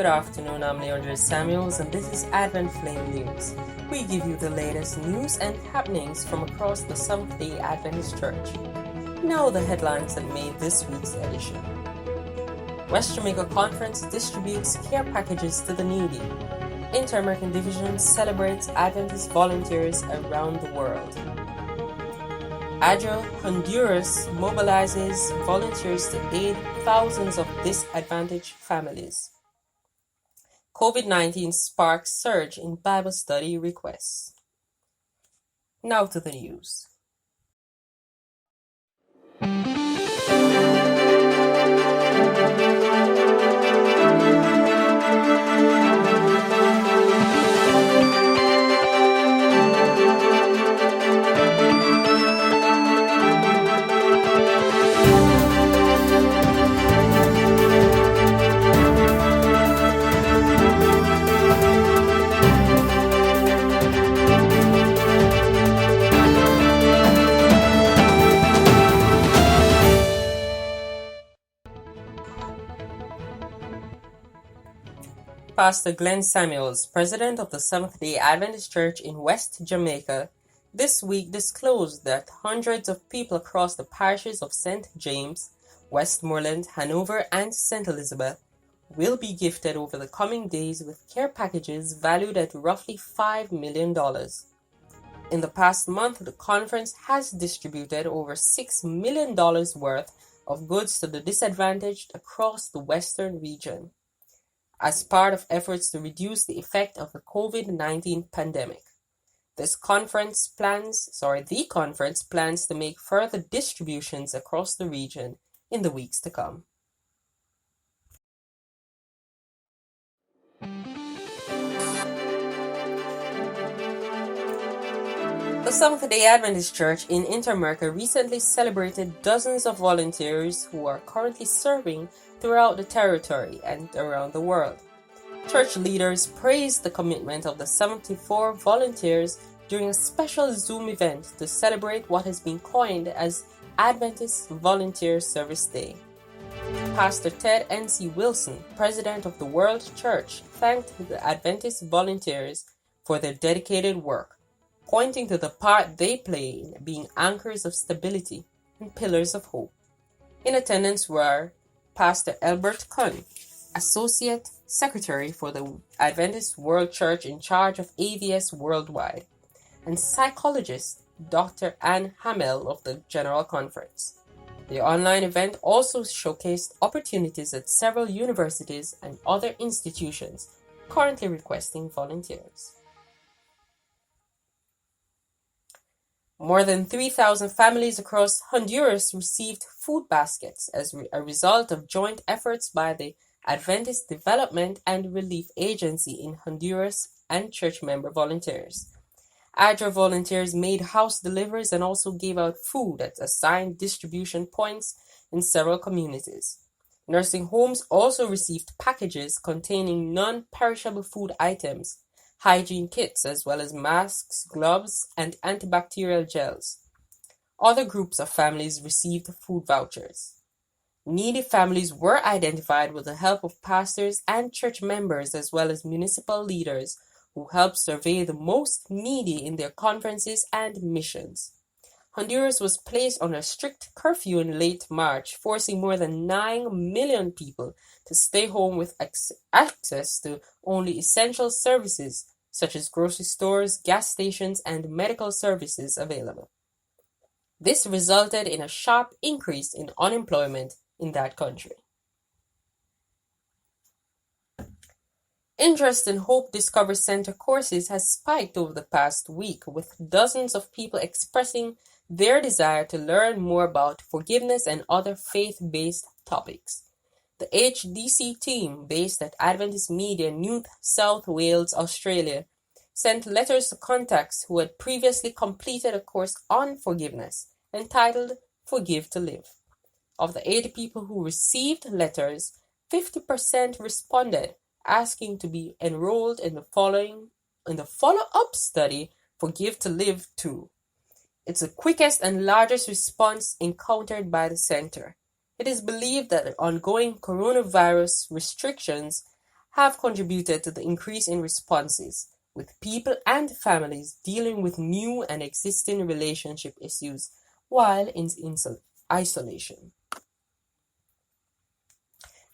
Good afternoon, I'm Leandra Samuels, and this is Advent Flame News. We give you the latest news and happenings from across the Seventh-day Adventist Church. Now the headlines that made this week's edition. West Jamaica Conference distributes care packages to the needy. Inter-American Division celebrates Adventist volunteers around the world. Agile Honduras mobilizes volunteers to aid thousands of disadvantaged families. COVID-19 sparks surge in Bible study requests. Now to the news. Pastor Glenn Samuels, president of the Seventh-day Adventist Church in West Jamaica, this week disclosed that hundreds of people across the parishes of St. James, Westmoreland, Hanover, and St. Elizabeth will be gifted over the coming days with care packages valued at roughly $5 million. In the past month, the conference has distributed over $6 million worth of goods to the disadvantaged across the western region, as part of efforts to reduce the effect of the COVID-19 pandemic. The conference plans to make further distributions across the region in the weeks to come. The Seventh-day Adventist Church in Inter-America recently celebrated dozens of volunteers who are currently serving throughout the territory and around the world. Church leaders praised the commitment of the 74 volunteers during a special Zoom event to celebrate what has been coined as Adventist Volunteer Service Day. Pastor Ted N.C. Wilson, president of the World Church, thanked the Adventist volunteers for their dedicated work, pointing to the part they play in being anchors of stability and pillars of hope. In attendance were Pastor Albert Kuhn, Associate Secretary for the Adventist World Church in charge of AVS Worldwide, and psychologist Dr. Ann Hamel of the General Conference. The online event also showcased opportunities at several universities and other institutions currently requesting volunteers. More than 3,000 families across Honduras received food baskets as a result of joint efforts by the Adventist Development and Relief Agency in Honduras and church member volunteers. ADRA volunteers made house deliveries and also gave out food at assigned distribution points in several communities. Nursing homes also received packages containing non-perishable food items, hygiene kits, as well as masks, gloves, and antibacterial gels. Other groups of families received food vouchers. Needy families were identified with the help of pastors and church members, as well as municipal leaders who helped survey the most needy in their conferences and missions. Honduras was placed on a strict curfew in late March, forcing more than 9 million people to stay home with access to only essential services such as grocery stores, gas stations, and medical services available. This resulted in a sharp increase in unemployment in that country. Interest in Hope Discovery Center courses has spiked over the past week, with dozens of people expressing their desire to learn more about forgiveness and other faith-based topics. The HDC team, based at Adventist Media, New South Wales, Australia, sent letters to contacts who had previously completed a course on forgiveness entitled Forgive to Live. Of the 80 people who received letters, 50% responded, asking to be enrolled in the follow-up study Forgive to Live 2. It's the quickest and largest response encountered by the center. It is believed that ongoing coronavirus restrictions have contributed to the increase in responses, with people and families dealing with new and existing relationship issues while in isolation.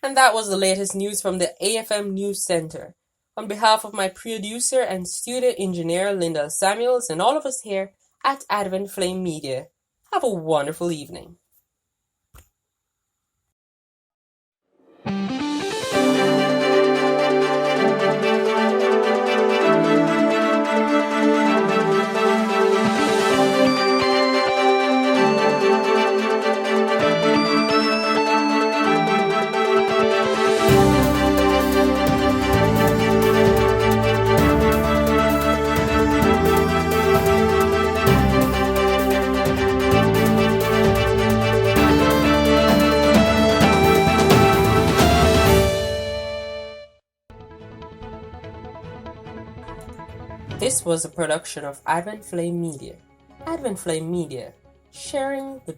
And that was the latest news from the AFM News Center. On behalf of my producer and studio engineer Linda Samuels and all of us here at Advent Flame Media, have a wonderful evening. This was a production of Advent Flame Media. Advent Flame Media, sharing the